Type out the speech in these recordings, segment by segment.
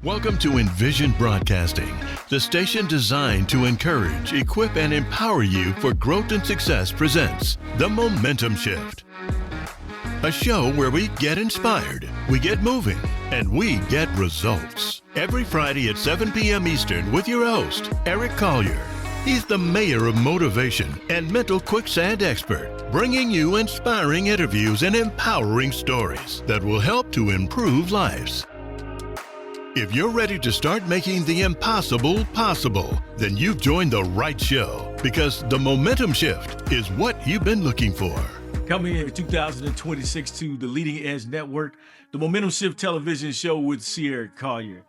Welcome to Envision Broadcasting, the station designed to encourage, equip, and empower you for growth and success presents The Momentum Shift. A show where we get inspired, we get moving, and we get results. Every Friday at 7 p.m. Eastern with your host, Eric Collier. He's the mayor of motivation and mental quicksand expert, bringing you inspiring interviews and empowering stories that will help to improve lives. If you're ready to start making the impossible possible, then you've joined the right show, because the Momentum Shift is what you've been looking for. Coming in 2026 to the Leading Edge Network, the Momentum Shift television show with Shirley Collier.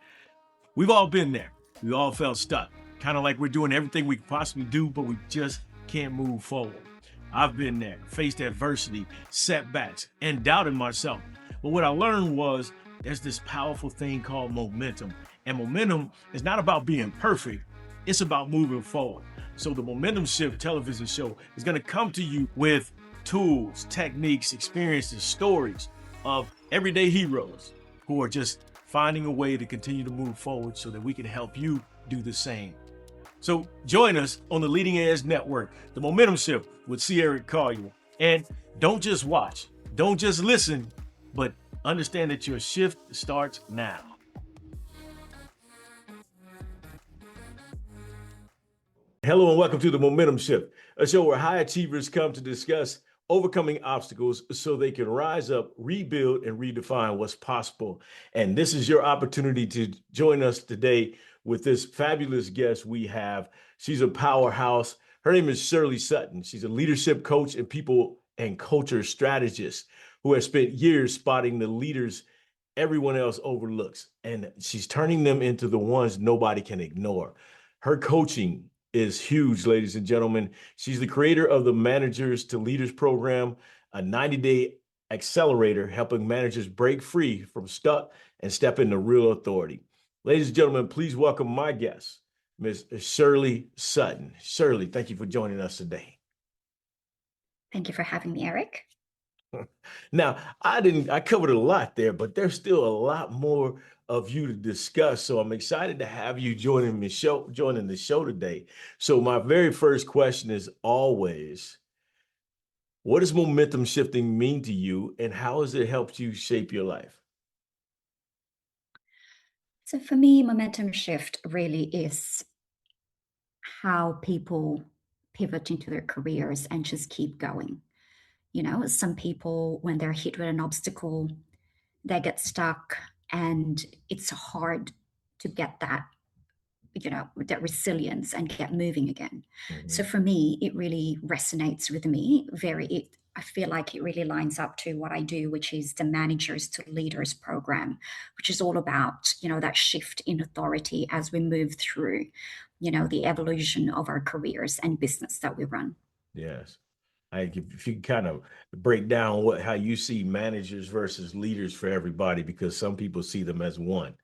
We've all been there. We all felt stuck, kind of like we're doing everything we can possibly do, but we just can't move forward. I've been there, faced adversity, setbacks, and doubted myself. But what I learned was there's this powerful thing called momentum. And momentum is not about being perfect. It's about moving forward. So the Momentum Shift television show is going to come to you with tools, techniques, experiences, stories of everyday heroes who are just finding a way to continue to move forward so that we can help you do the same. So join us on the Leading Edge Network, the Momentum Shift with Shirley Collier. And don't just watch, don't just listen, but understand that your shift starts now. Hello and welcome to the Momentum Shift, a show where high achievers come to discuss overcoming obstacles so they can rise up, rebuild, and redefine what's possible. And this is your opportunity to join us today with this fabulous guest we have. She's a powerhouse. Her name is Shirley Sutton. She's a leadership coach and people and culture strategist who has spent years spotting the leaders everyone else overlooks, and she's turning them into the ones nobody can ignore. Her coaching is huge, ladies and gentlemen. She's the creator of the Managers to Leaders program, a 90-day accelerator helping managers break free from stuck and step into real authority. Ladies and gentlemen, please welcome my guest, Ms. Shirley Sutton. Shirley, thank you for joining us today. Thank you for having me, Eric. Now, I covered a lot there, but there's still a lot more of you to discuss. So I'm excited to have you joining the show today. So my very first question is always, what does momentum shifting mean to you, and how has it helped you shape your life? So for me, momentum shift really is how people pivot into their careers and just keep going. You know, some people, when they're hit with an obstacle, they get stuck, and it's hard to get that, that resilience and get moving again. So for me, it really resonates with me. I feel like it really lines up to what I do, which is the Managers to Leaders program, which is all about, that shift in authority as we move through, the evolution of our careers and business that we run. Yes. If you kind of break down how you see managers versus leaders for everybody, because some people see them as one.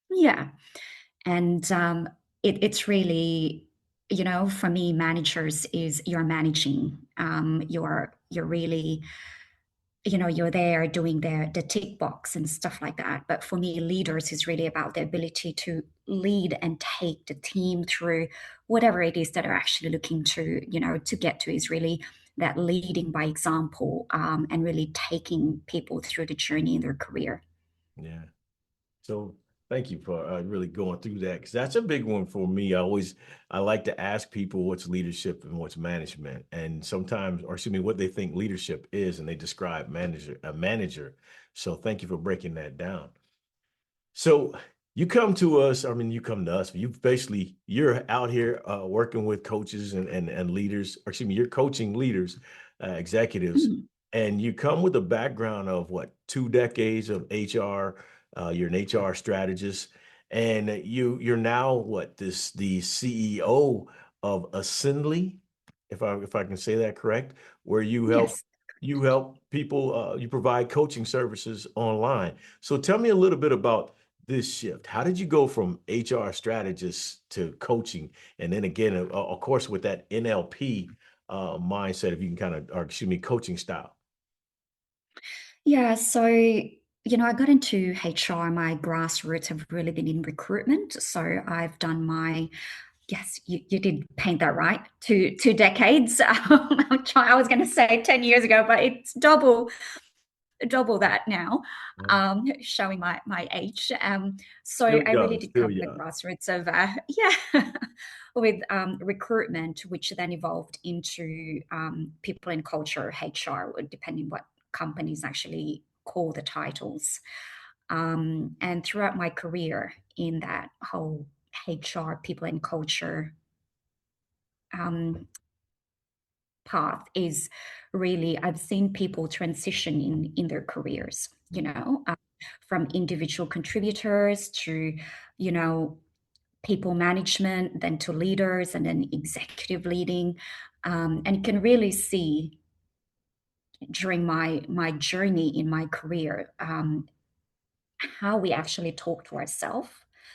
Yeah. And it's really, for me, managers is you're managing. You're really, you're there doing the tick box and stuff like that. But for me, leaders is really about the ability to lead and take the team through whatever it is that are actually looking to, to get to, is really that leading by example, and really taking people through the journey in their career. Yeah. So thank you for really going through that, because that's a big one for me. I like to ask people what's leadership and what's management, and what they think leadership is, and they describe a manager. So thank you for breaking that down. So you come to us, you're out here working with coaches and leaders, you're coaching leaders, executives, and you come with a background of 2 decades of HR. You're an HR strategist, and you're now the CEO of Assembly, if I can say that correct, where you help Yes. you help people, you provide coaching services online. So tell me a little bit about this shift. How did you go from HR strategist to coaching, and then again, of course, with that NLP mindset, if you can coaching style? Yeah. So I got into HR. My grassroots have really been in recruitment. So I've done my, yes, you did paint that right. Two decades. I was going to say 10 years ago, but it's double that now, Right. showing my age. So Still I really young, did still come from the young. grassroots of, yeah, with recruitment, which then evolved into people and culture, HR, depending what companies actually call the titles. And throughout my career in that whole HR, people and culture um, path is really, I've seen people transition in their careers, from individual contributors to, you know, people management, then to leaders, and then executive leading. And you can really see during my journey in my career, how we actually talk to ourselves,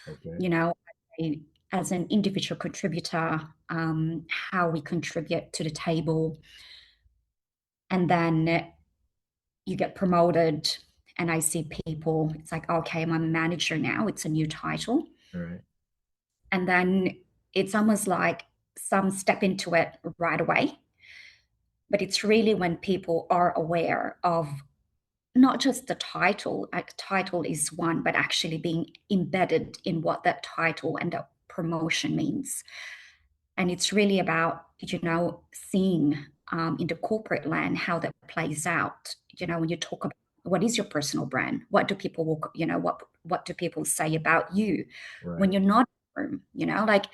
Okay. you know, as an individual contributor, how we contribute to the table. And then you get promoted, and I see people, it's like, okay, I'm a manager now, it's a new title. All right. And then it's almost like some step into it right away. But it's really when people are aware of not just the title, like title is one, but actually being embedded in what that title and that promotion means. And it's really about, seeing in the corporate land how that plays out. When you talk about what is your personal brand, what do people walk, what do people say about you when Right. you're not in the room? Like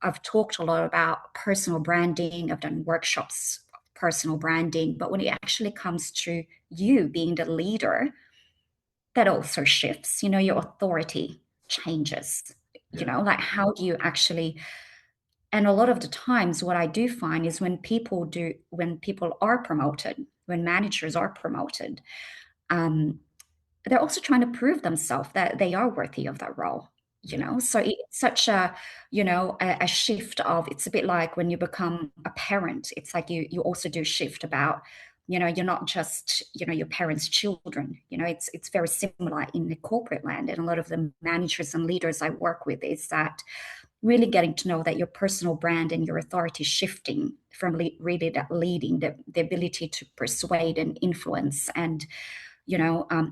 I've talked a lot about personal branding. I've done workshops, personal branding, but when it actually comes to you being the leader, that also shifts. Your authority changes. Yeah. Like how do you actually, and a lot of the times what I do find is when people are promoted, when managers are promoted, um, they're also trying to prove themselves that they are worthy of that role. Yeah. So it's such a shift of, it's a bit like when you become a parent. It's like you also do shift about, you're not just, your parents' children. It's very similar in the corporate land. And a lot of the managers and leaders I work with is that really getting to know that your personal brand and your authority shifting from really that leading, the ability to persuade and influence, and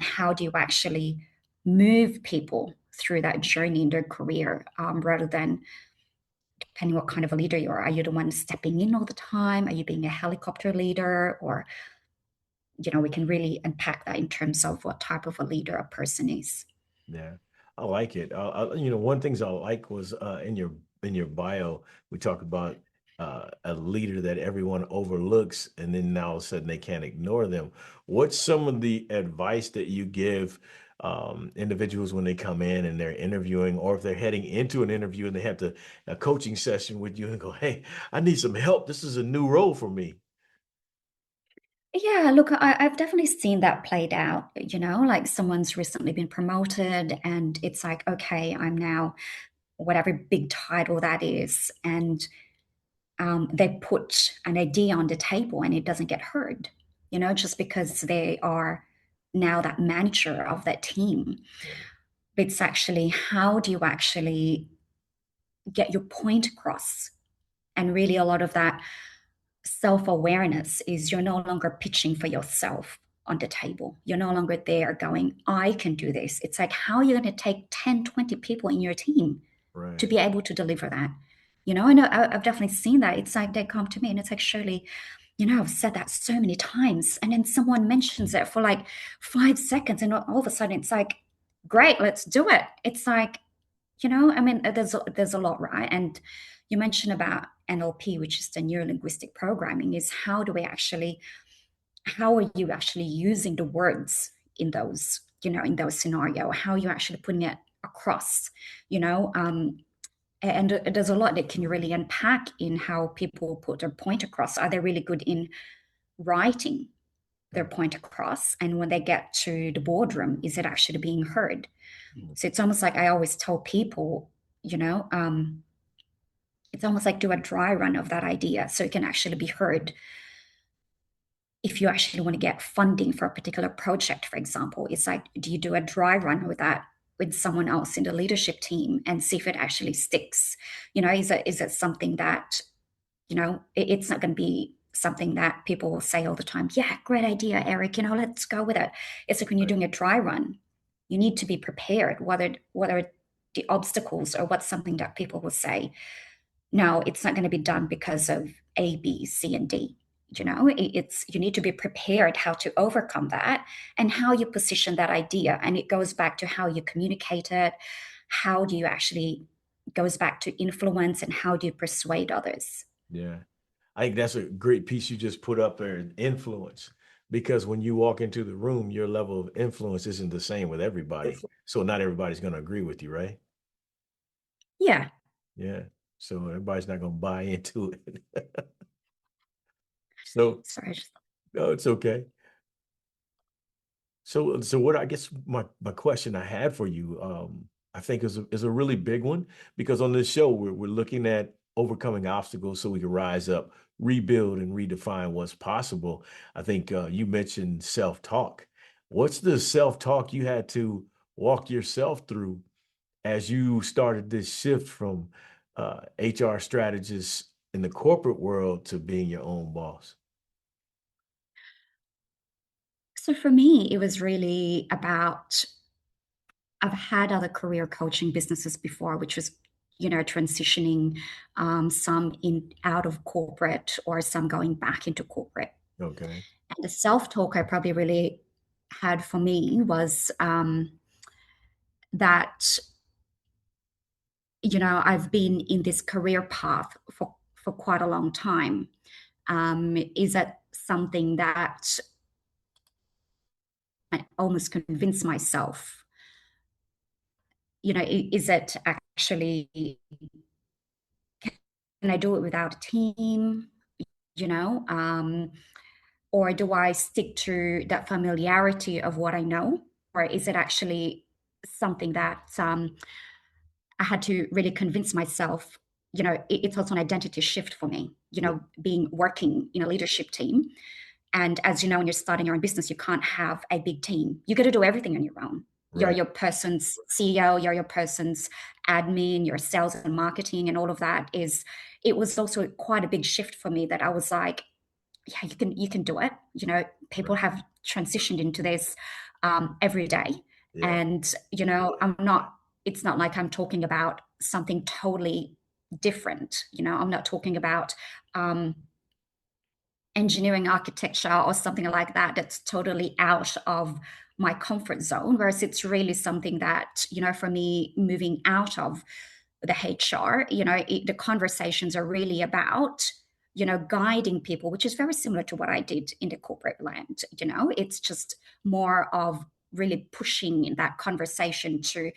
how do you actually move people through that journey in their career, rather than, depending what kind of a leader you are you the one stepping in all the time, are you being a helicopter leader, or we can really unpack that in terms of what type of a leader a person is. Yeah, I like it. One things I like was in your bio, we talk about a leader that everyone overlooks, and then now all of a sudden they can't ignore them. What's some of the advice that you give individuals when they come in and they're interviewing, or if they're heading into an interview and they have a coaching session with you and go, "Hey, I need some help. This is a new role for me." Yeah, look, I've definitely seen that played out, like someone's recently been promoted and it's like, okay, I'm now whatever big title that is. And they put an idea on the table and it doesn't get heard, just because they are now that manager of that team. Yeah. It's actually, how do you actually get your point across? And really, a lot of that self awareness is you're no longer pitching for yourself on the table. You're no longer there going, I can do this. It's like, how are you going to take 10, 20 people in your team to Right. be able to deliver that? I know I've definitely seen that. It's like they come to me and it's like, Shirley, I've said that so many times. And then someone mentions it for like 5 seconds, and all of a sudden it's like, great, let's do it. It's like, I mean, there's a lot, right? And you mentioned about NLP, which is the neuro linguistic programming, is how are you actually using the words in those, in those scenario? How are you actually putting it across? You know, and there's a lot that can really unpack in how people put their point across. Are they really good in writing their point across? And when they get to the boardroom, is it actually being heard? So it's almost like I always tell people, you know, it's almost like do a dry run of that idea so it can actually be heard. if you actually want to get funding for a particular project, for example, it's like, do you do a dry run with that with someone else in the leadership team and see if it actually sticks? Is it something that, it's not going to be something that people will say all the time, yeah, great idea, Eric, let's go with it. It's like when you're Right. doing a dry run, you need to be prepared, whether the obstacles or what's something that people will say, no, it's not going to be done because of A, B, C, and D. It's you need to be prepared how to overcome that and how you position that idea. And it goes back to how you communicate it. How do you actually goes back to influence and how do you persuade others? Yeah. I think that's a great piece you just put up there, influence. Because when you walk into the room, your level of influence isn't the same with everybody. So not everybody's going to agree with you, right? Yeah. Yeah. So everybody's not going to buy into it. So, Sorry, I just no, it's okay. So what I guess my question I had for you, I think is a really big one because on this show we're looking at overcoming obstacles so we can rise up, rebuild, and redefine what's possible. I think you mentioned self-talk. What's the self-talk you had to walk yourself through as you started this shift from HR strategist in the corporate world to being your own boss? so for me, it was really about I've had other career coaching businesses before, which was, transitioning some in out of corporate or some going back into corporate. Okay. And the self talk I probably really had for me was that, I've been in this career path for quite a long time. Is that something that I almost convince myself? Is it actually, can I do it without a team? You know, or do I stick to that familiarity of what I know, or is it actually something that I had to really convince myself? It's also an identity shift for me. Yeah. Being working in a leadership team, and as you know, when you're starting your own business, you can't have a big team. You got to do everything on your own. You're Right. your person's CEO, you're your person's admin, your sales and marketing, and all of that is. It was also quite a big shift for me that I was like, yeah, you can do it. People Right. have transitioned into this every day, Yeah. and I'm not. It's not like I'm talking about something totally different. I'm not talking about um, engineering architecture or something like that that's totally out of my comfort zone, whereas it's really something that, for me, moving out of the HR, the conversations are really about, guiding people, which is very similar to what I did in the corporate land. It's just more of really pushing that conversation to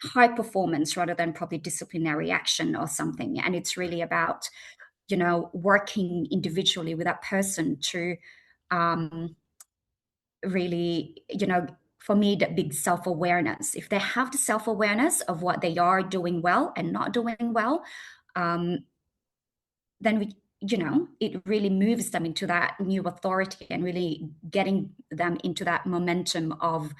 high performance rather than probably disciplinary action or something. And it's really about, working individually with that person to um, really, for me, that big self awareness. If they have the self awareness of what they are doing well and not doing well, um, then it really moves them into that new authority and really getting them into that momentum of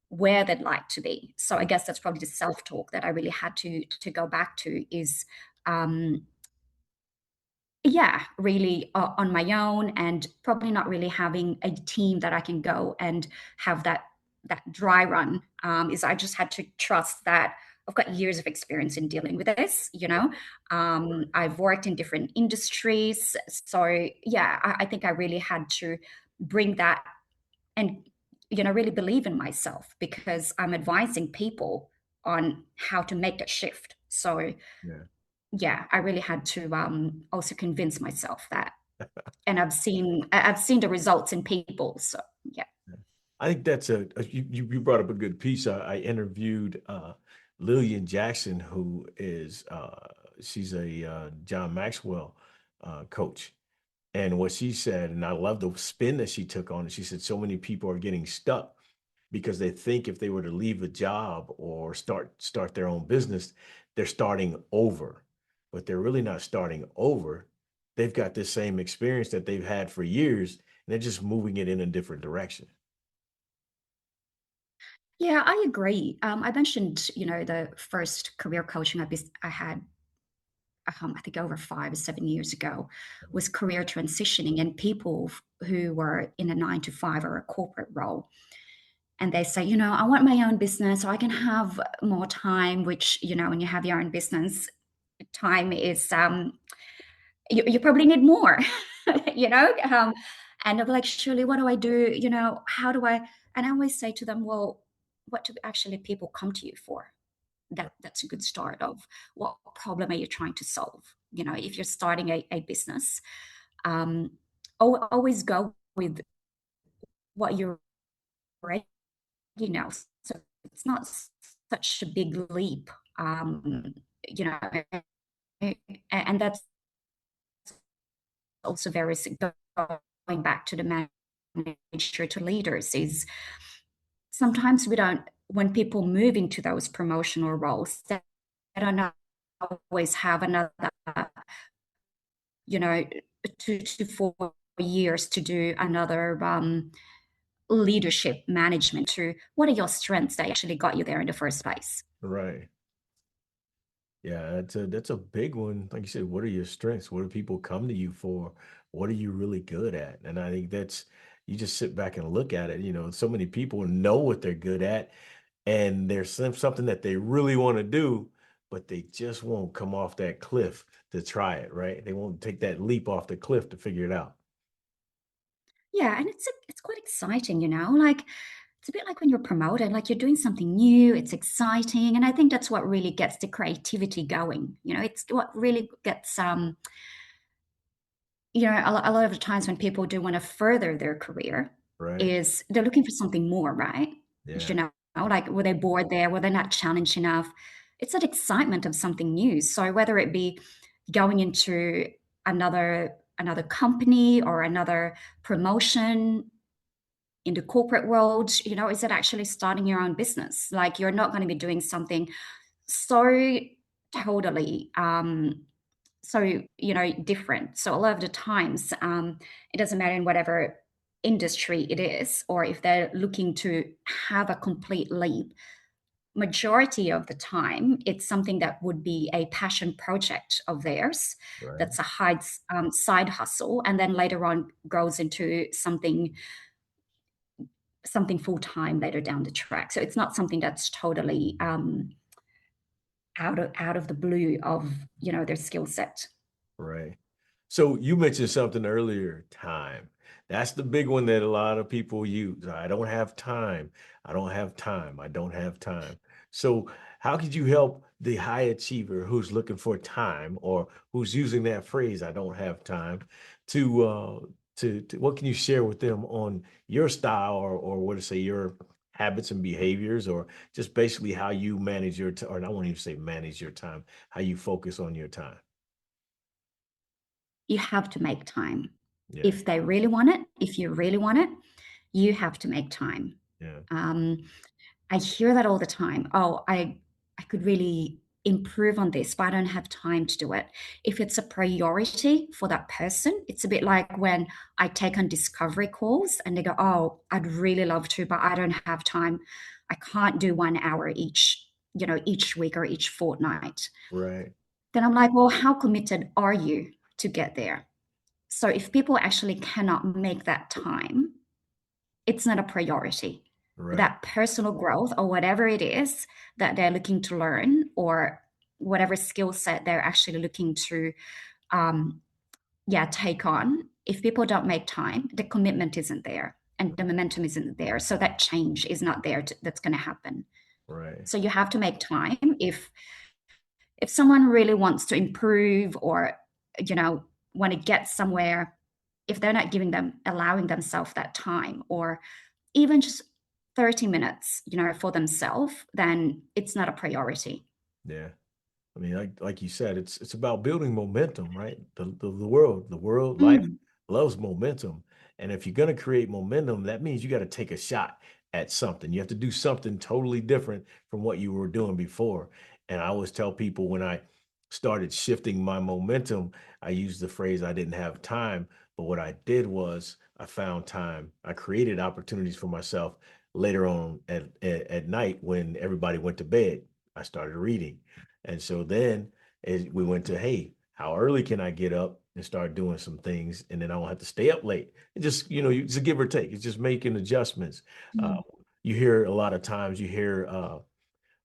where they'd like to be. So I guess that's probably the self talk that I really had to go back to is um, yeah, really on my own, and probably not really having a team that I can go and have that dry run. Is I just had to trust that I've got years of experience in dealing with this. I've worked in different industries, so yeah, I think I really had to bring that and really believe in myself because I'm advising people on how to make that shift. So Yeah. yeah, I really had to also convince myself that, and I've seen the results in people. So yeah. I think that's you brought up a good piece. I interviewed Lillian Jackson, who is she's a John Maxwell coach, and what she said, and I love the spin that she took on it. She said so many people are getting stuck because they think if they were to leave a job or start their own business, they're starting over, but they're really not starting over. They've got this same experience that they've had for years, they're just moving it in a different direction. Yeah, I agree. I mentioned, the first career coaching I had, I think over 5 or 7 years ago, was career transitioning and people who were in a 9 to 5 or a corporate role. And they say, I want my own business so I can have more time, which, when you have your own business, time is, you probably need more, you know? And I'm like, Shirley, what do I do? How do I? And I always say to them, well, what do actually people come to you for? That's a good start of what problem are you trying to solve? If you're starting a business, um, always go with what you're already know. So it's not such a big leap, you know, and that's also very going back to the manager to leaders is sometimes we don't when people move into those promotional roles they don't always have another you know 2 to 4 years to do another leadership management to what are your strengths that actually got you there in the first place. Right. Yeah, that's a big one. Like you said, what are your strengths? What do people come to you for? What are you really good at? And I think that's you just sit back and look at it. So many people know what they're good at, and there's something that they really want to do, but they just won't come off that cliff to try it, right? They won't take that leap off the cliff to figure it out. Yeah, and it's quite exciting, like it's a bit like when you're promoted, like you're doing something new, it's exciting, and I think that's what really gets the creativity going. It's what really gets a lot of the times when people do want to further their career Right. is they're looking for something more, right? Yeah. You know, like were they bored there? Were they not challenged enough? It's that excitement of something new. So whether it be going into another company or another promotion in the corporate world, is it actually starting your own business? Like you're not going to be doing something so totally different. So a lot of the times it doesn't matter in whatever industry it is or if they're looking to have a complete leap, majority of the time it's something that would be a passion project of theirs, Right. that's a hide, side hustle, and then later on grows into something full-time later down the track. So it's not something that's totally out of the blue of their skill set. Right. So you mentioned something earlier, time. That's the big one that a lot of people use. I don't have time. I don't have time. I don't have time. So how could you help the high achiever who's looking for time or who's using that phrase, I don't have time, to what can you share with them on your style or what to say your habits and behaviors or just basically how you manage your time, or I won't even say manage your time, how you focus on your time. You have to make time. Yeah. If they really want it, if you really want it, you have to make time. Yeah. Um, I hear that all the time. Oh, I could really improve on this, but I don't have time to do it. If it's a priority for that person, it's a bit like when I take on discovery calls and they go, "Oh, I'd really love to, but I don't have time. I can't do 1 hour each week or each fortnight." Right. Then I'm like, "Well, how committed are you to get there?" So if people actually cannot make that time, it's not a priority. Right. That personal growth or whatever it is that they're looking to learn or whatever skill set they're actually looking to um, take on, if people don't make time, the commitment isn't there and the momentum isn't there. So that change is not there that's going to happen. Right. So you have to make time if someone really wants to improve or want to get somewhere, if they're not allowing themselves that time or even just 30 minutes for themselves, then it's not a priority. Yeah. I mean, like you said, it's about building momentum, right? The world, life Mm. loves momentum. And if you're gonna create momentum, that means you got to take a shot at something. You have to do something totally different from what you were doing before. And I always tell people when I started shifting my momentum, I used the phrase I didn't have time. But what I did was I found time. I created opportunities for myself later on at night when everybody went to bed. I started reading. And so then as we went to, hey, how early can I get up and start doing some things? And then I don't have to stay up late. It just, it's a give or take. It's just making adjustments. Mm. You hear a lot of times, you hear,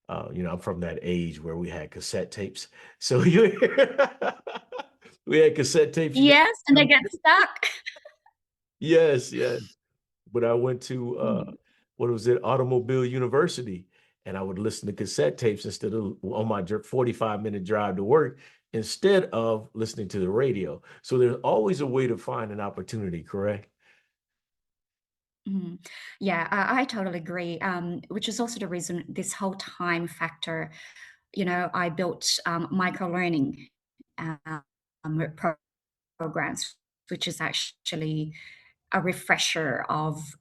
I'm from that age where we had cassette tapes. So we had cassette tapes. Yes, and they get stuck. Yes, yes. But I went to Mm. what was it, Automobile University, and I would listen to cassette tapes instead of on my 45-minute drive to work, instead of listening to the radio. So there's always a way to find an opportunity, correct? Mhm. Yeah, I totally agree. Which is also the reason this whole time factor, I built micro learning um, programs, which is actually a refresher of,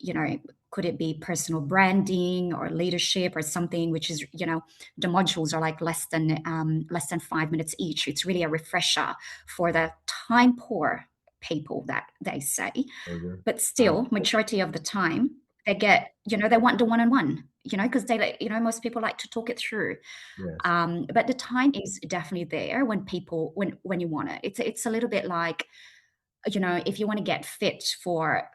could it be personal branding or leadership or something, which is, the modules are like less than 5 minutes each. It's really a refresher for the time poor people that they say, Okay. but still majority of the time they get, they want the one-on-one, because most people like to talk it through. Yes. But the time is definitely there when people when you want it. It's a little bit like, if you want to get fit for,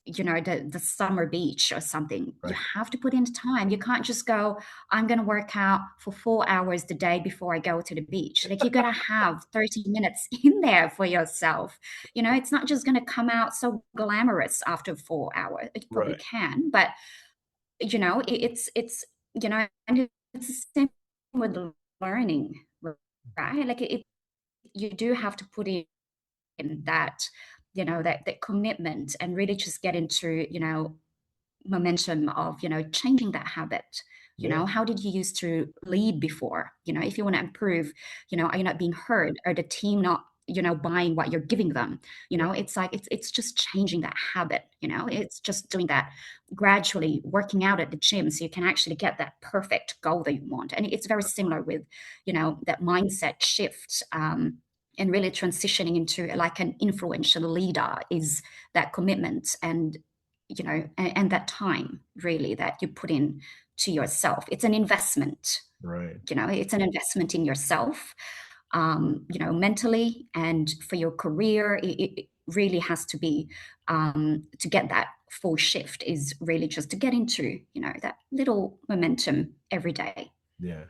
the summer beach or something, you Right. have to put in the time. You can't just go, I'm going to work out for 4 hours the day before I go to the beach. Like, you got to have 30 minutes in there for yourself. It's not just going to come out so glamorous after 4 hours. It probably Right. can, but it's and it's the same with learning, right? Like, you do have to put in that, that commitment, and really just get into, momentum of, changing that habit. Yeah. How did you used to lead before? If you want to improve, are you not being heard? Or the team not, buying what you're giving them? Yeah. It's like it's just changing that habit. It's just doing that gradually, working out at the gym so you can actually get that perfect goal that you want. And it's very similar with, that mindset shift. And really transitioning into like an influential leader is that commitment, and and that time really that you put in to yourself. It's an investment. Right. It's an investment in yourself, mentally and for your career. It really has to be, to get that full shift is really just to get into, that little momentum every day. Yeah.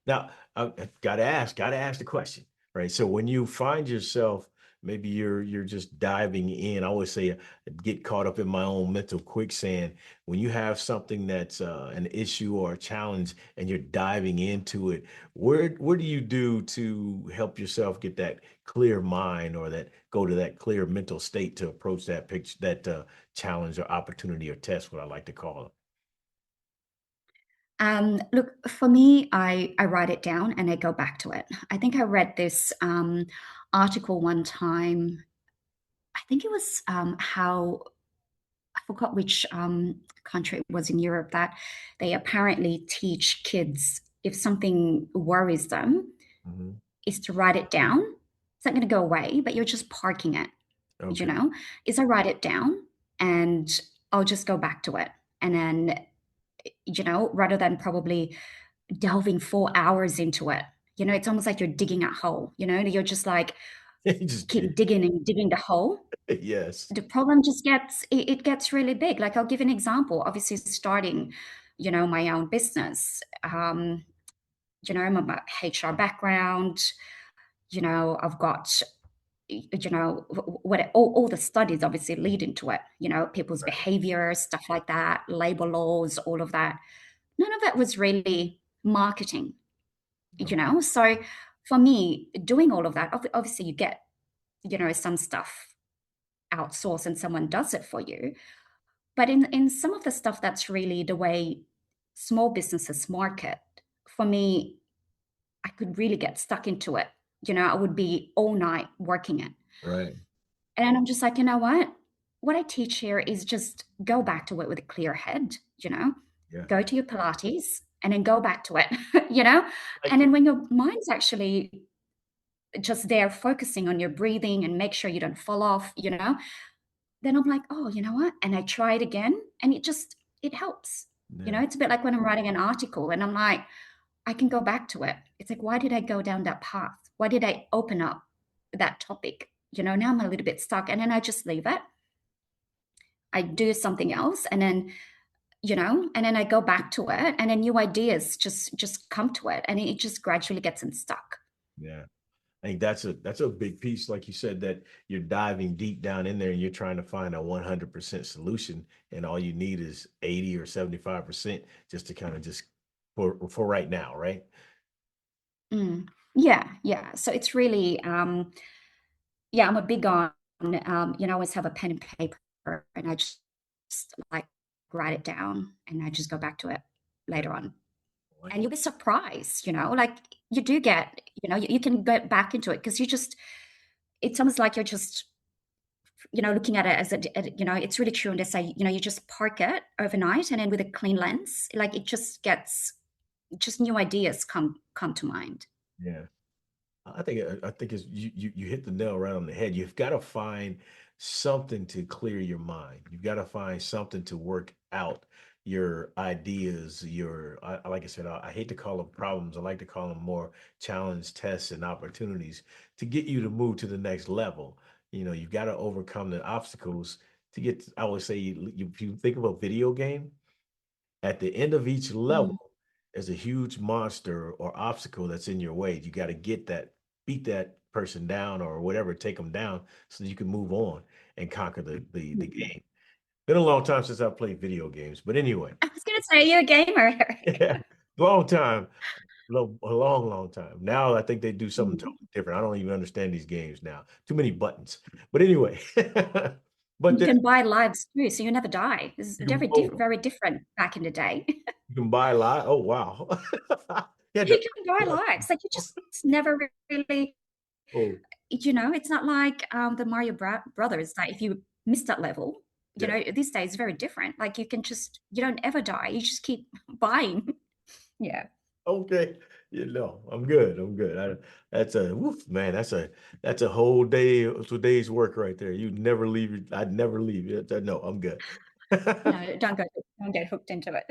Now, I gotta ask the question, right? So when you find yourself, maybe you're just diving in. I always say, get caught up in my own mental quicksand. When you have something that's an issue or a challenge, and you're diving into it, what do you do to help yourself get that clear mind, or that go to that clear mental state to approach that picture, that challenge or opportunity or test, what I like to call it? Look, for me, I write it down and I go back to it. I think I read this article one time. I think it was, how, I forgot which country it was in Europe, that they apparently teach kids, if something worries them, Mhm. is to write it down. It's not going to go away, but you're just parking it. You Okay. know, is I write it down and I'll just go back to it, and then, rather than probably delving 4 hours into it. It's almost like you're digging a hole. You're just like Just keep did. digging and digging the hole. Yes. The problem just it gets really big. Like, I'll give an example. Obviously, starting, my own business. I'm a HR background. I've got, what all the studies obviously lead into it. People's Right. behavior, stuff like that, labor laws, all of that. None of that was really marketing. Okay. So for me, doing all of that, obviously you get, some stuff outsourced and someone does it for you. But in some of the stuff that's really the way small businesses market, for me, I could really get stuck into it. I would be all night working it. Right. And I'm just like, you know what? What I teach here is just go back to it with a clear head, Yeah. go to your Pilates and then go back to it, Like and then it. when your mind's actually just there focusing on your breathing and make sure you don't fall off, then I'm like, oh, you know what? And I try it again, and it helps. Yeah. It's a bit like when I'm writing an article and I'm like, I can go back to it. It's like, why did I go down that path? Why did I open up that topic? Now I'm a little bit stuck, and then I just leave it. I do something else, and then and then I go back to it, and then new ideas just come to it, and it just gradually gets unstuck. Yeah. I think that's a big piece, like you said, that you're diving deep down in there and you're trying to find a 100% solution, and all you need is 80 or 75% just to kind of just for right now, right? Mm. Yeah, yeah. So it's really, yeah, I'm a big on, I always have a pen and paper, and I just like write it down, and I just go back to it Yeah, later on. I like And it. you'll be surprised, like you do get, you can get back into it because it's almost like you're just, looking at it as it's really true. And they say, you just park it overnight, and then with a clean lens, like it just new ideas come to mind. Yeah. I think it's you hit the nail right on the head. You've got to find something to clear your mind. You've got to find something to work out your ideas, like I said, I hate to call them problems. I like to call them more challenge tests and opportunities to get you to move to the next level. You've got to overcome the obstacles to get, I would say, if you think of a video game, at the end of each level, Mm. there's a huge monster or obstacle that's in your way. You got to beat that person down or whatever, take them down so that you can move on and conquer the Mm. game. Been a long time since I played video games, but anyway, I was gonna say, you're a gamer, Eric. yeah, long time, a long, long time. Now I think they do something Mm. totally different. I don't even understand these games now. Too many buttons. But anyway, but You then can buy lives too, so you never die. It's you can, very different back in the day. you can buy a lot. Oh wow. Yeah. You can buy lives, like, you just never really Oh it's not like, the Mario Brothers, that if you miss that level, yeah. these days it's very different. Like, you don't ever die, you just keep buying. Yeah. Okay. I'm good. I'm good. That's a woof, man. That's a whole day of today's work right there. You never leave. I'd never leave. No, I'm good. No, don't get hooked into it.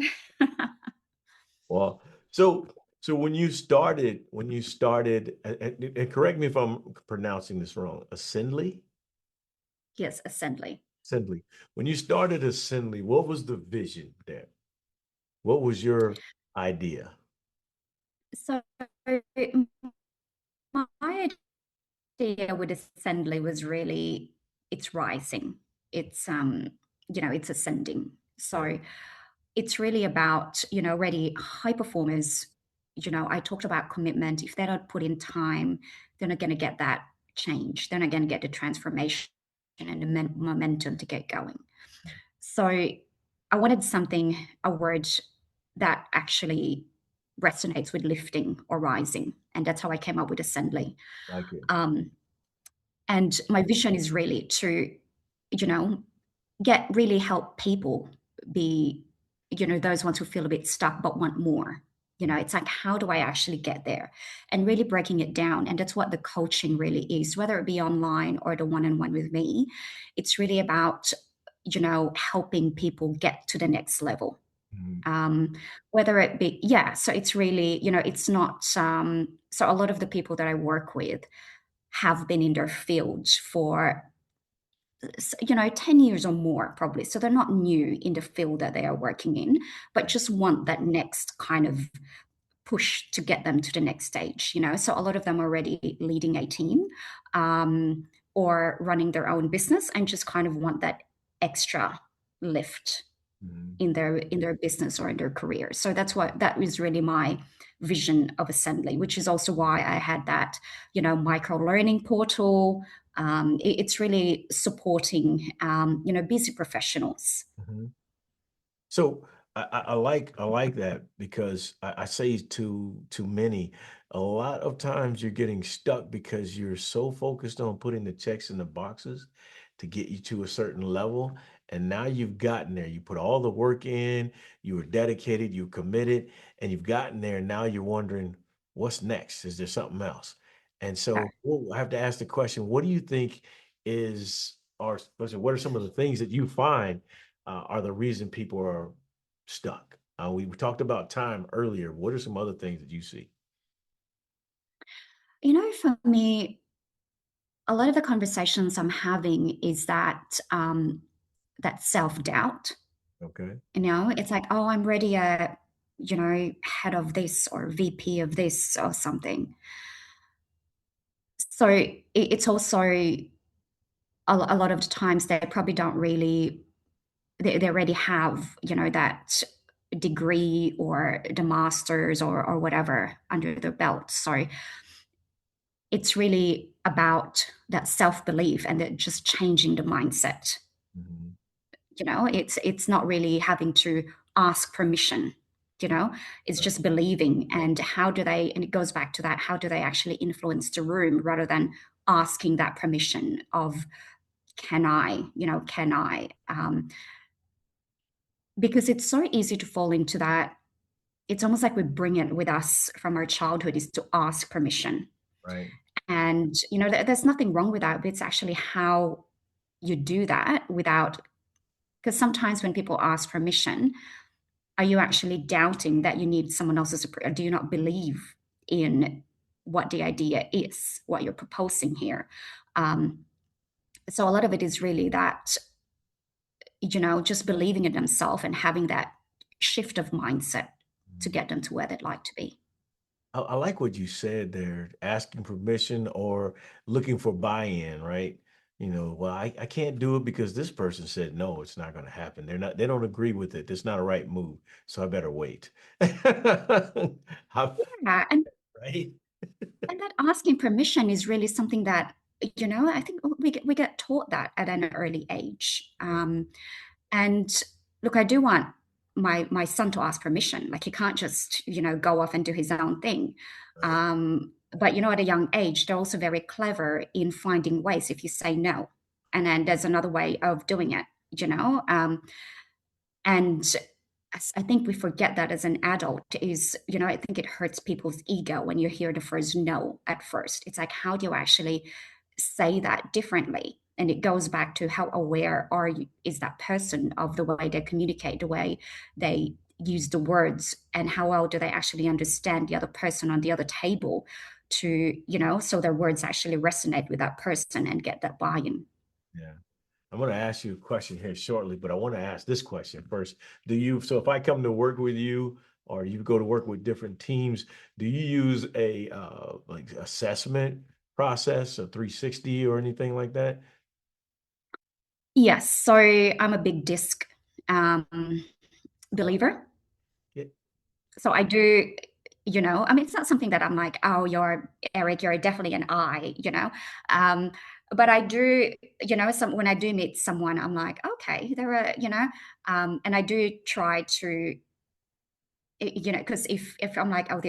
Well, so when you started, and correct me if I'm pronouncing this wrong, Assembly? Yes, assembly. Assembly. When you started Assembly, what was the vision there? What was your idea? So, my idea with assembly was really, it's rising. It's, it's ascending. Yeah. So it's really about, already high performers. I talked about commitment. If they don't put in time, they're not going to get that change. They're not going to get the transformation and the momentum to get going. So I wanted something, a word that actually resonates with lifting or rising. And that's how I came up with assembly. Like it. Um, and my vision is really to, you know, get really help people be, those ones who feel a bit stuck but want more. It's like, how do I actually get there? And really breaking it down. And that's what the coaching really is, whether it be online or the one on one with me. It's really about, helping people get to the next level. Mhm. Um, whether it be, yeah, so it's really, it's not, so a lot of the people that I work with have been in their fields for 10 years or more probably, so they're not new in the field that they are working in, but just want that next kind of push to get them to the next stage. So a lot of them are already leading a team, or running their own business, and just kind of want that extra lift Mhm. in their business or in their career. So that was really my vision of assembly, which is also why I had that micro learning portal. It's really supporting busy professionals. Mhm. So I like that because I say to many, a lot of times you're getting stuck because you're so focused on putting the checks in the boxes to get you to a certain level. And now you've gotten there. You put all the work in, you were dedicated, you committed, and you've gotten there. And now you're wondering, what's next? Is there something else? And Uh, so I have to ask the question, what do you think is are, what are some of the things that you find are the reason people are stuck? We talked about time earlier. What are some other things that you see? For me, a lot of the conversations I'm having is that self-doubt. Okay. It's like, oh, I'm ready head of this or VP of this or something. So it's also a lot of times they probably don't really, they already have, that degree or the masters or whatever under their belt. So it's really about that self-belief and that just changing the mindset. Mhm. It's not really having to ask permission. It's Right. just believing. And it goes back to that, how do they actually influence the room rather than asking that permission of, can I, because it's so easy to fall into that. It's almost like we bring it with us from our childhood, is to ask permission. Right. And there's nothing wrong with that, but it's actually how you do that without, because sometimes when people ask permission, are you actually doubting that you need someone else's approval? Do you not believe in what the idea is, what you're proposing here? So a lot of it is really that, just believing in themselves and having that shift of mindset to Mhm. get them to where they'd like to be. I like what you said there, asking permission or looking for buy-in, right? Well, I can't do it because this person said no, it's not going to happen. They don't agree with it. It's not a right move, so I better wait. How- Yeah, and right? And that asking permission is really something that, I think we get taught that at an early age. And look, I do want my son to ask permission. Like he can't just, go off and do his own thing. Right. But at a young age, they're also very clever in finding ways if you say no. And then there's another way of doing it, you know? And I think we forget that as an adult is, I think it hurts people's ego when you hear the phrase no at first. It's like, how do you actually say that differently? And it goes back to how aware is that person of the way they communicate, the way they use the words, and how well do they actually understand the other person on the other table to, so their words actually resonate with that person and get that buy-in. Yeah. I'm going to ask you a question here shortly, but I want to ask this question first. So if I come to work with you or you go to work with different teams, do you use a like assessment process, a 360 or anything like that? Yes. So I'm a big disc believer. Yeah. So I do, I mean, it's not something that I'm like, oh, you're Eric, you're definitely an I. But I do, when I do meet someone, I'm like, okay, they're and I do try to, because if I'm like, oh,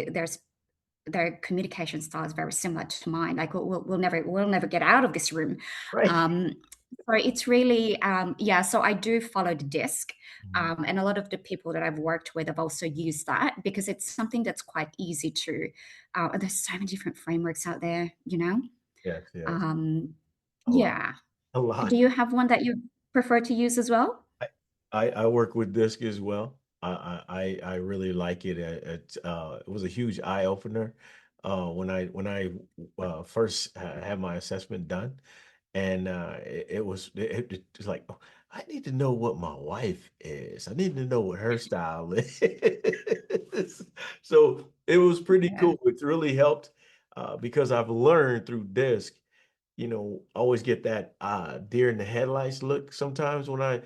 their communication style is very similar to mine. Like we'll never get out of this room. Right. Um, so it's really yeah. So I do follow the disc, Mhm. and a lot of the people that I've worked with have also used that because it's something that's quite easy to. There's so many different frameworks out there. Yes, yes. Um, A lot. yeah. A lot. Do you have one that you prefer to use as well? I, I work with disc as well. I really like it. It was a huge eye opener when I first had my assessment done, and it was like, "Oh, I need to know what my wife is. I need to know what her style is." So it was pretty Yeah. cool. It's really helped because I've learned through disc, always get that deer in the headlights look sometimes when I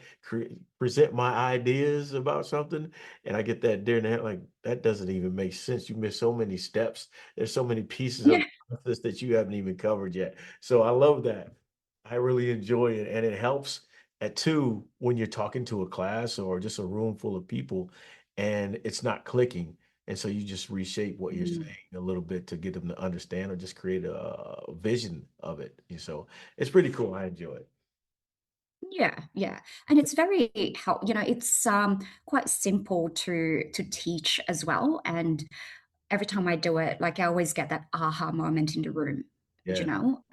present my ideas about something, and I get that deer in the head, like that doesn't even make sense. You miss so many steps. There's so many pieces of Yeah. the process that you haven't even covered yet. So I love that. I really enjoy it, and it helps at two when you're talking to a class or just a room full of people, and it's not clicking. And so you just reshape what you're Mm. saying a little bit to get them to understand or just create a vision of it. And so it's pretty cool. I enjoy it. Yeah, yeah. And it's very it's quite simple to teach as well. And every time I do it, like I always get that aha moment in the room, you Yeah. know.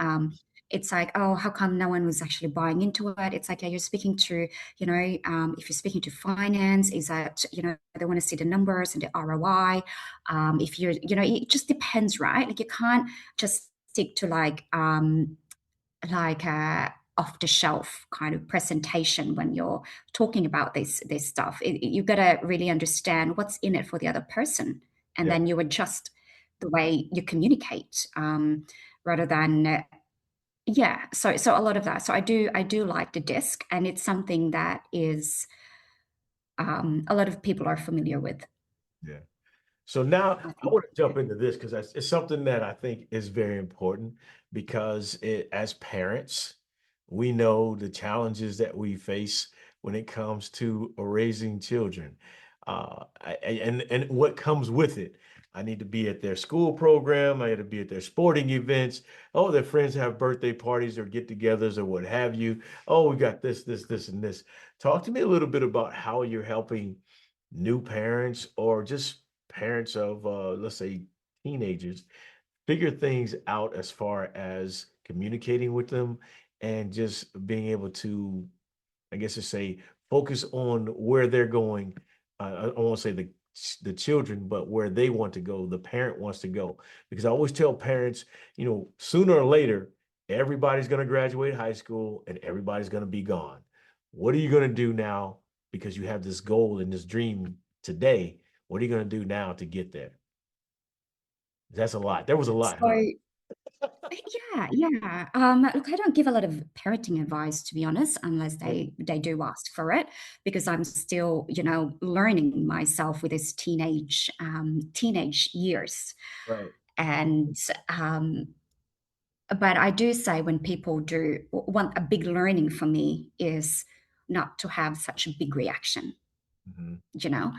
it's like, oh, how come no one was actually buying into it? It's like, yeah, you're speaking to, if you're speaking to finance, is that, they want to see the numbers and the ROI. If you're, it just depends, right? Like you can't just stick to like a off the shelf kind of presentation when you're talking about this stuff. You got to really understand what's in it for the other person, and Yeah. then you adjust the way you communicate, rather than yeah. So a lot of that. So I do like the disc, and it's something that is a lot of people are familiar with. Yeah. So now I I think. want to jump into this because it's something that I think is very important because as parents, we know the challenges that we face when it comes to raising children, and what comes with it. I need to be at their school program. I need to be at their sporting events. Oh, their friends have birthday parties or get-togethers or what have you. Oh, we got this, and this. Talk to me a little bit about how you're helping new parents or just parents of let's say teenagers figure things out as far as communicating with them and just being able to, I guess to say, focus on where they're going. I won't say the children, but where they want to go, the parent wants to go. Because I always tell parents, sooner or later, everybody's going to graduate high school and everybody's going to be gone. What are you going to do now? Because you have this goal and this dream today. What are you going to do now to get there? That's a lot. There was a lot, So huh? yeah, yeah. Look, I don't give a lot of parenting advice, to be honest, unless Right. they do ask for it, because I'm still, learning myself with this teenage years. Right. And but I do say when people do, one a big learning for me is not to have such a big reaction, Mhm. you know,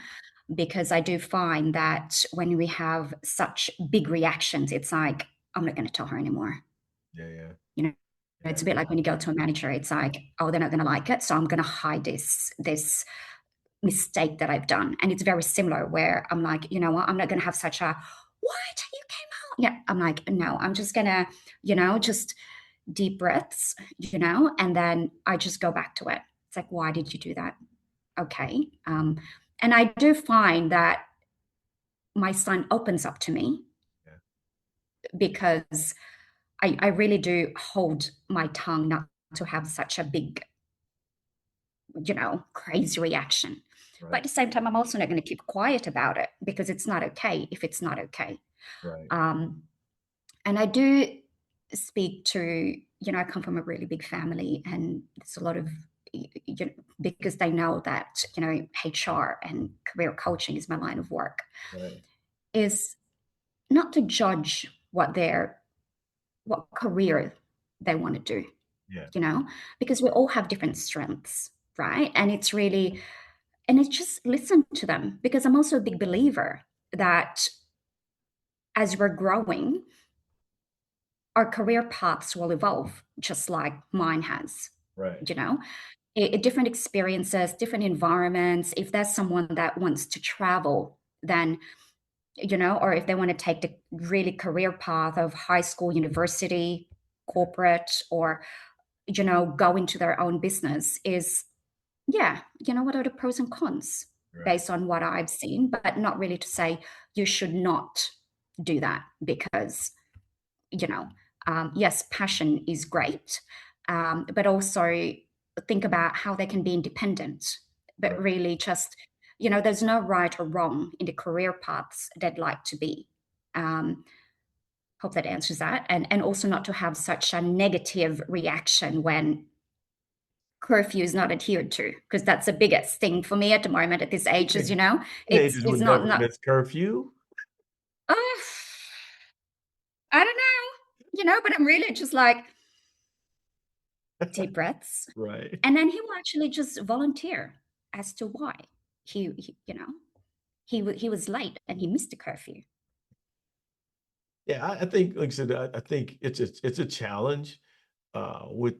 because I do find that when we have such big reactions, it's like, I'm not going to tell her anymore. Yeah, yeah, You know, yeah. it's a bit like when you go to a manager, it's like, oh, they're not going to like it, so I'm going to hide this mistake that I've done. And it's very similar where I'm like, you know what, I'm not going to have such a what you came out. Yeah, I'm like, no, I'm just gonna, just deep breaths, and then I just go back to it. It's like, why did you do that? Okay. And I do find that my son opens up to me Yeah. because I really do hold my tongue not to have such a big, crazy reaction. But Right. at the same time, I'm also not going to keep quiet about it because it's not okay if it's not okay. Right. Um, and I do speak to, I come from a really big family, and there's a lot of, because they know that, HR and career coaching is my line of work, Right. is not to judge what career they want to do, Yeah. because we all have different strengths, right? And it's just listen to them, because I'm also a big believer that as we're growing, our career paths will evolve just like mine has, Right. you know, different experiences, different environments. If there's someone that wants to travel, then, or if they want to take the really career path of high school, university, corporate, or, go into their own business, is, yeah, what are the pros and cons Right. based on what I've seen, but not really to say you should not do that because, you know, yes, passion is great, but also think about how they can be independent, but Right. really just, there's no right or wrong in the career paths they'd like to be. Um, Hope that answers that. And also not to have such a negative reaction when curfew is not adhered to, because that's the biggest thing for me at the moment at this age is, Teenagers it's would not, never miss curfew. oh, I don't know, but I'm really just like, deep breaths. Right. And then he will actually just volunteer as to why he was late and he missed the curfew. Yeah, I think, like I said, I think it's a challenge. With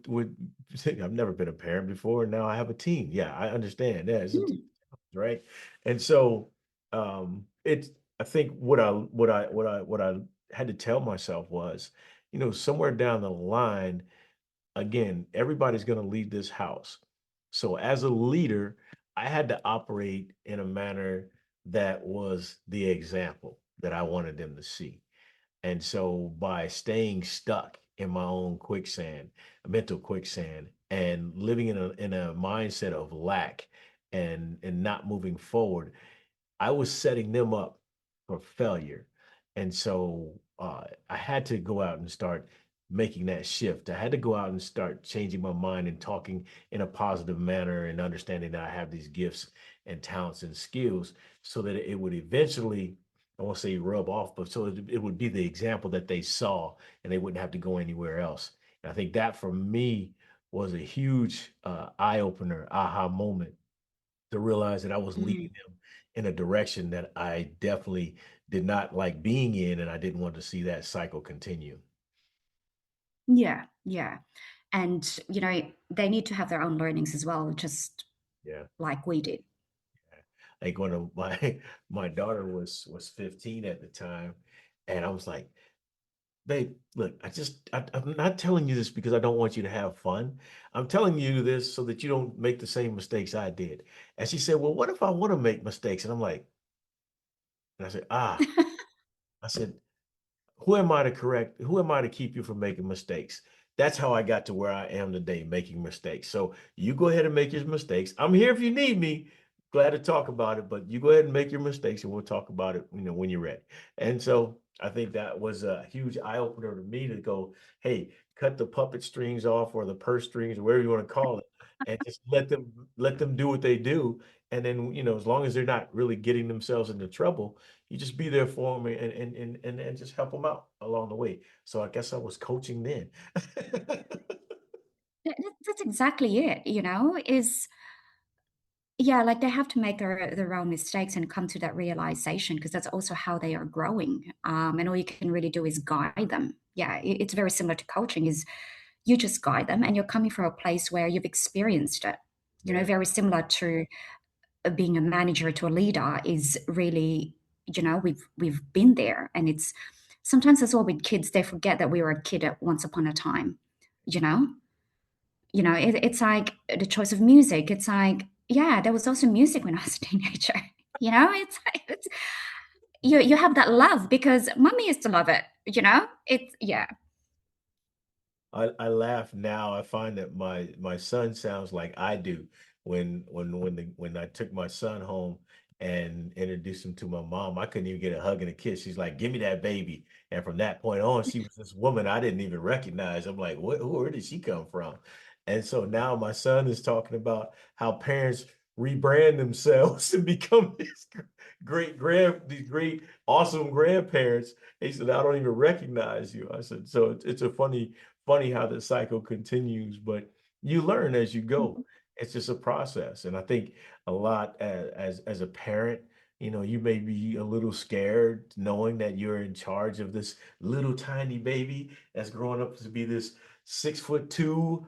I've never been a parent before. Now I have a teen. Yeah, I understand. Yeah, it's a Mm, right? And so it's I think what I had to tell myself was, somewhere down the line, again, everybody's going to leave this house. So as a leader, I had to operate in a manner that was the example that I wanted them to see. And so by staying stuck in my own quicksand, mental quicksand, and living in a mindset of lack and not moving forward, I was setting them up for failure. And so I had to go out and start making that shift. I had to go out and start changing my mind and talking in a positive manner and understanding that I have these gifts and talents and skills so that it would eventually, I won't say rub off, but so it would be the example that they saw and they wouldn't have to go anywhere else. And I think that for me was a huge eye opener, aha moment to realize that I was Mm. leading them in a direction that I definitely did not like being in, and I didn't want to see that cycle continue. Yeah, yeah. And, they need to have their own learnings as well, just Yeah. like we did. Like when my daughter was 15 at the time, and I was like, babe, look, I'm not telling you this because I don't want you to have fun. I'm telling you this so that you don't make the same mistakes I did. And she said, well, what if I want to make mistakes? And I'm like, and I said, I said, who am I to correct? Who am I to keep you from making mistakes? That's how I got to where I am today, making mistakes. So you go ahead and make your mistakes. I'm here if you need me. Glad to talk about it, but you go ahead and make your mistakes and we'll talk about it, when you're ready. And so I think that was a huge eye opener to me to go, hey, cut the puppet strings off or the purse strings or whatever you want to call it, and just let them do what they do. And then, as long as they're not really getting themselves into trouble, you just be there for them and just help them out along the way. So I guess I was coaching then. That's exactly it, is yeah, like they have to make their own mistakes and come to that realization because that's also how they are growing. And all you can really do is guide them. Yeah, it's very similar to coaching. Is you just guide them, and you're coming from a place where you've experienced it. Yeah, Very similar to being a manager to a leader is really, we've been there, and it's sometimes as well with kids they forget that we were a kid at once upon a time. You know, it's like the choice of music. It's like, yeah, there was also music when I was a teenager. It's like you have that love because mommy used to love it. It's yeah. I laugh now. I find that my son sounds like I do when I took my son home and introduced him to my mom. I couldn't even get a hug and a kiss. She's like, "Give me that baby." And from that point on, she was this woman I didn't even recognize. I'm like, "What? Where did she come from?" And so now my son is talking about how parents rebrand themselves and become these great awesome grandparents. He said, "I don't even recognize you." I said, "So it's a funny how the cycle continues, but you learn as you go. It's just a process." And I think a lot as a parent, you may be a little scared knowing that you're in charge of this little tiny baby that's growing up to be this 6'2"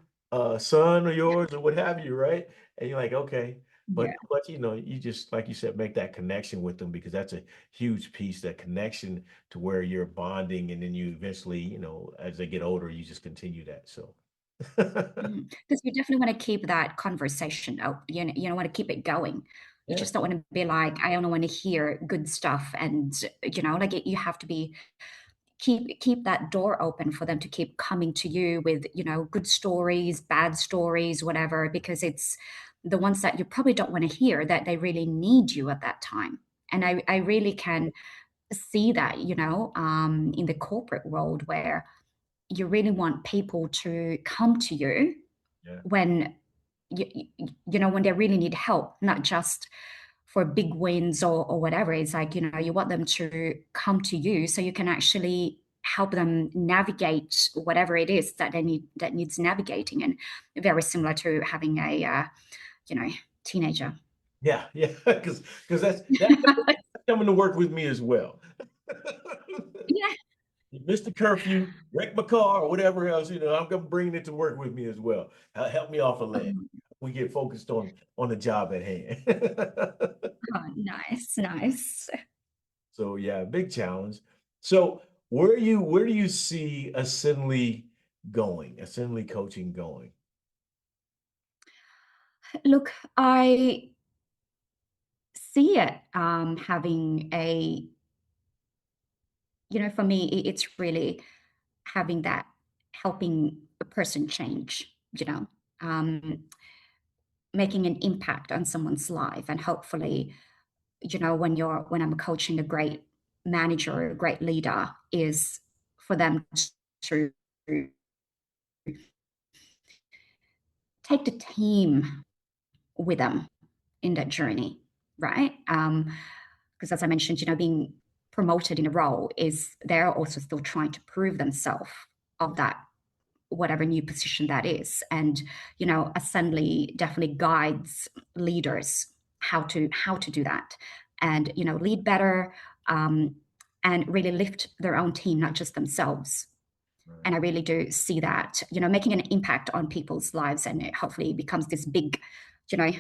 son of yours or what have you, right? And you're like, okay. Yeah. But you just like you said, make that connection with them because that's a huge piece, that connection to where you're bonding, and then you eventually, as they get older, you just continue that. So Because you definitely want to keep that conversation up. Want to keep it going. You yeah, just don't want to be like, I only want to hear good stuff, and like you have to be keep that door open for them to keep coming to you with good stories, bad stories, whatever, because it's the ones that you probably don't want to hear that they really need you at that time. And I really can see that in the corporate world where you really want people to come to you yeah, when when they really need help, not just for big wins or whatever. It's like you want them to come to you so you can actually help them navigate whatever it is that that needs navigating. And very similar to having a you know teenager. yeah, yeah. Because that's coming to work with me as well. Yeah. You missed the curfew, wrecked my car, or whatever else. I'm gonna bring it to work with me as well. Help me off a leg. We get focused on the job at hand. Oh, nice, nice. So yeah, big challenge. So where do you see Assembly? going, assembly coaching going? Look, I see it having a, for me, it's really having that, helping a person change, um, making an impact on someone's life. And hopefully, when I'm coaching a great manager or a great leader, is for them to take the team with them in that journey, right? Because as I mentioned, being promoted in a role is they're also still trying to prove themselves of that, whatever new position that is. And assembly definitely guides leaders how to do that, and lead better, um, and really lift their own team, not just themselves. Right. And I really do see that, making an impact on people's lives, and it hopefully becomes this big, you know,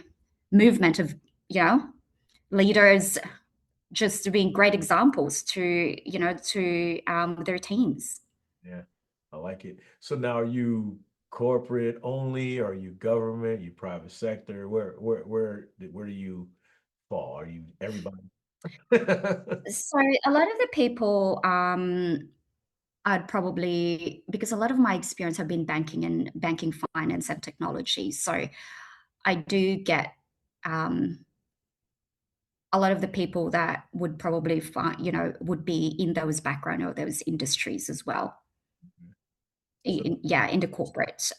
movement of, leaders just being great examples to their teams. Yeah, I like it. So now are you corporate only? Are you government? You private sector? Where do you fall? Are you everybody? So a lot of the people, I'd probably, because a lot of my experience have been banking, finance, and technology. So I do get a lot of the people that would probably find, would be in those background or those industries as well. So In the corporate,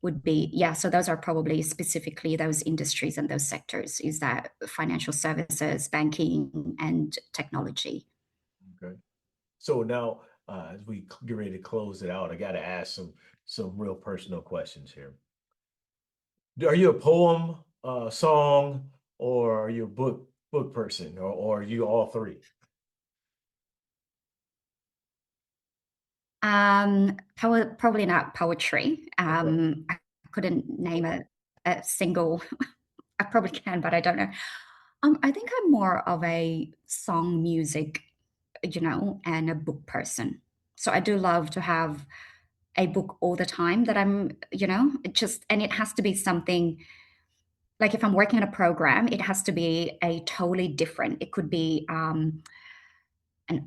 would be, yeah. So those are probably specifically those industries and those sectors, is that financial services, banking, and technology. okay. So now as we get ready to close it out, I got to ask some real personal questions here. Are you a poem, song, or are you a book person, or are you all three? Probably not poetry. Okay. I couldn't name a single. I probably can, but I don't know. I think I'm more of a song, music, and a book person. So I do love to have a book all the time that I'm, and it has to be something like, if I'm working on a program, it has to be a totally different. It could be an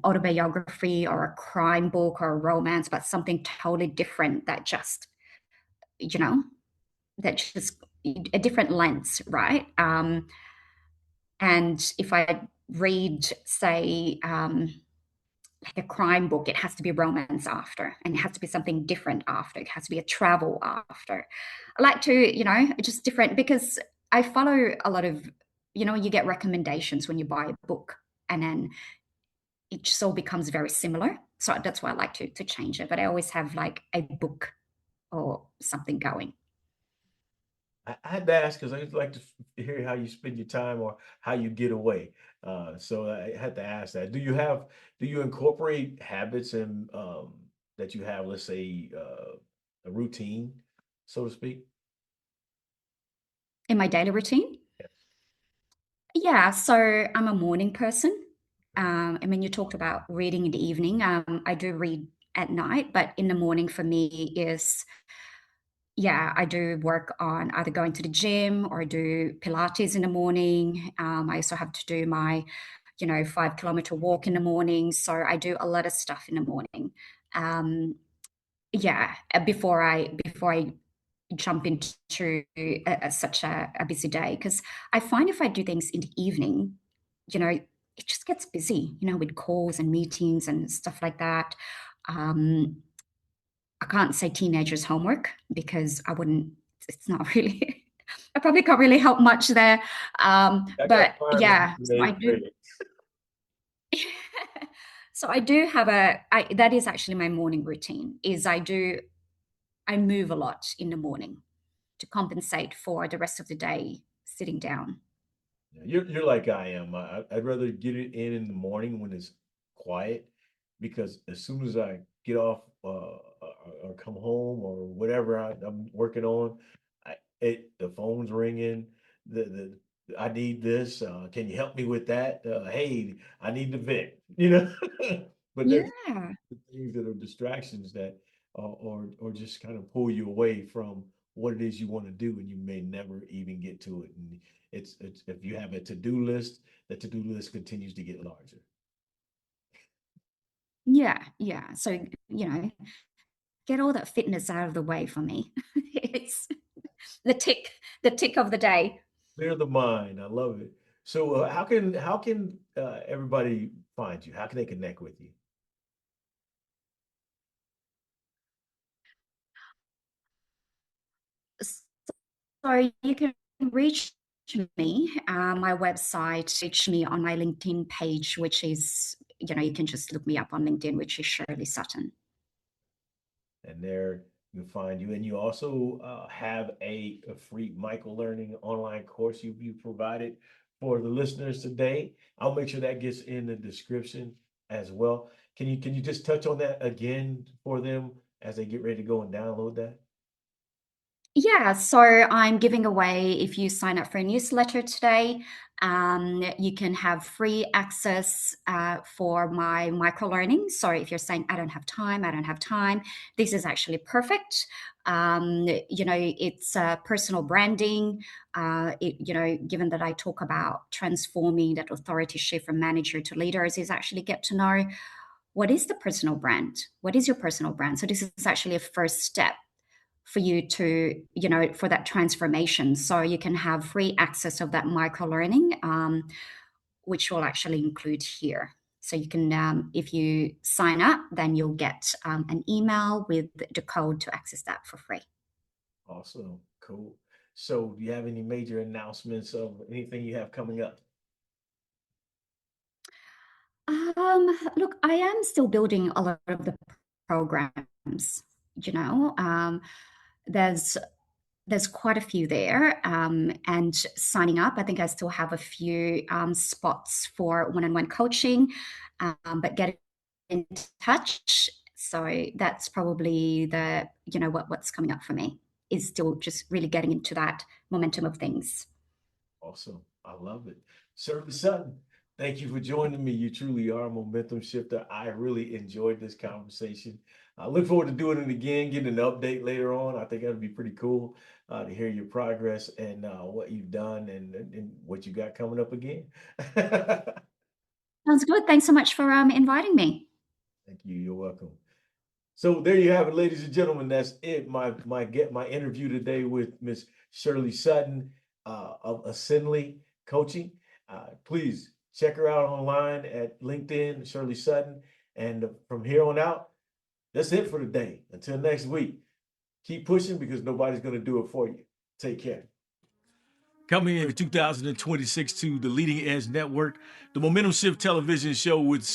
autobiography or a crime book or a romance, but something totally different that just, you know, that just a different lens, right? And if I read, say, like a crime book, it has to be romance after, and it has to be something different after. It has to be a travel after. I like to, just different, because I follow a lot of, you get recommendations when you buy a book, and then it just all becomes very similar. So that's why I like to change it. But I always have like a book or something going. I had to ask because I'd like to hear how you spend your time or how you get away. So I had to ask that. Do you incorporate habits and that you have, let's say, a routine, so to speak? In my daily routine, Yes. yeah. So I'm a morning person. Okay. I mean, you talked about reading in the evening. I do read at night, but in the morning for me is, yeah, I do work on either going to the gym or do Pilates in the morning. I also have to do my, 5 kilometer walk in the morning. So I do a lot of stuff in the morning. Um, yeah, before I jump into such a busy day, because I find if I do things in the evening, it just gets busy, with calls and meetings and stuff like that. Um, I can't say teenagers' homework, because I wouldn't, it's not really, I probably can't really help much there. I got But five yeah, in so I eighth do. grade. So I do have that is actually my morning routine, is I move a lot in the morning to compensate for the rest of the day sitting down. Yeah, you're like I am. I'd rather get it in the morning when it's quiet, because as soon as I get off or come home or whatever I'm working on, the phone's ringing. I need this. Can you help me with that? Hey, I need to vent. But there's Yeah. things that are distractions that or just kind of pull you away from what it is you want to do, and you may never even get to it. And it's if you have a to-do list, the to-do list continues to get larger. Yeah, yeah. So, get all that fitness out of the way for me. It's the tick of the day. Clear the mind. I love it. So how can everybody find you? How can they connect with you? So you can reach me, my website, reach me on my LinkedIn page, which is, you can just look me up on LinkedIn, which is Shirley Sutton. And there you find you. And you also have a free micro learning online course you provided for the listeners today. I'll make sure that gets in the description as well. Can you just touch on that again for them as they get ready to go and download that? Yeah, so I'm giving away, if you sign up for a newsletter today, you can have free access for my micro learning. So if you're saying, I don't have time, this is actually perfect. It's personal branding. Given that I talk about transforming that authority shift from manager to leaders, is actually get to know what is the personal brand? What is your personal brand? So this is actually a first step for you to, for that transformation. So you can have free access of that micro learning, which will actually include here. So you can, if you sign up, then you'll get an email with the code to access that for free. Awesome. Cool. So do you have any major announcements of anything you have coming up? Look, I am still building a lot of the programs. There's quite a few there, and signing up. I think I still have a few spots for one-on-one coaching, but get in touch. So that's probably what's coming up for me, is still just really getting into that momentum of things. Awesome. I love it. Shirley Sutton, thank you for joining me. You truly are a momentum shifter. I really enjoyed this conversation. I look forward to doing it again, getting an update later on. I think that'd be pretty cool to hear your progress and what you've done and what you got coming up again. Sounds good. Thanks so much for inviting me. Thank you. You're welcome. So there you have it, ladies and gentlemen. That's it. My interview today with Miss Shirley Sutton of Ascendly Coaching. Please check her out online at LinkedIn, Shirley Sutton. And from here on out, that's it for today. Until next week, keep pushing, because nobody's going to do it for you. Take care. Coming in 2026 to the Leading Edge Network, the Momentum Shift television show with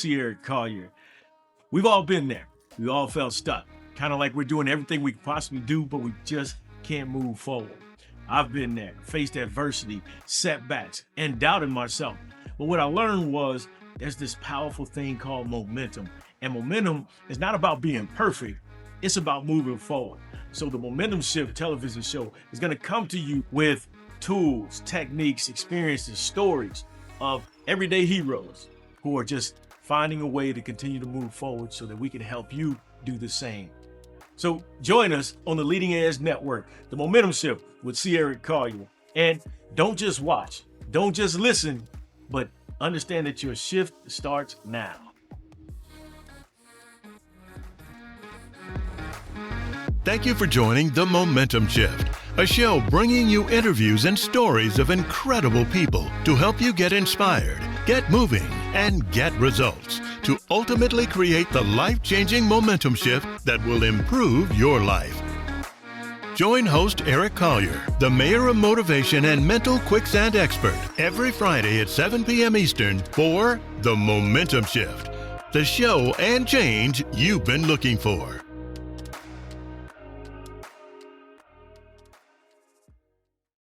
Collier. We've all been there. We all felt stuck, kind of like we're doing everything we can possibly do, but we just can't move forward. I've been there, faced adversity, setbacks, and doubted myself. But what I learned was there's this powerful thing called momentum. And momentum is not about being perfect. It's about moving forward. So the Momentum Shift television show is going to come to you with tools, techniques, experiences, stories of everyday heroes who are just finding a way to continue to move forward so that we can help you do the same. So join us on the Leading Edge Network, the Momentum Shift with Collier. And don't just watch, don't just listen, but understand that your shift starts now. Thank you for joining The Momentum Shift, a show bringing you interviews and stories of incredible people to help you get inspired, get moving, and get results to ultimately create the life-changing momentum shift that will improve your life. Join host Eric Collier, the mayor of motivation and mental quicksand expert, every Friday at 7 p.m. Eastern for The Momentum Shift, the show and change you've been looking for.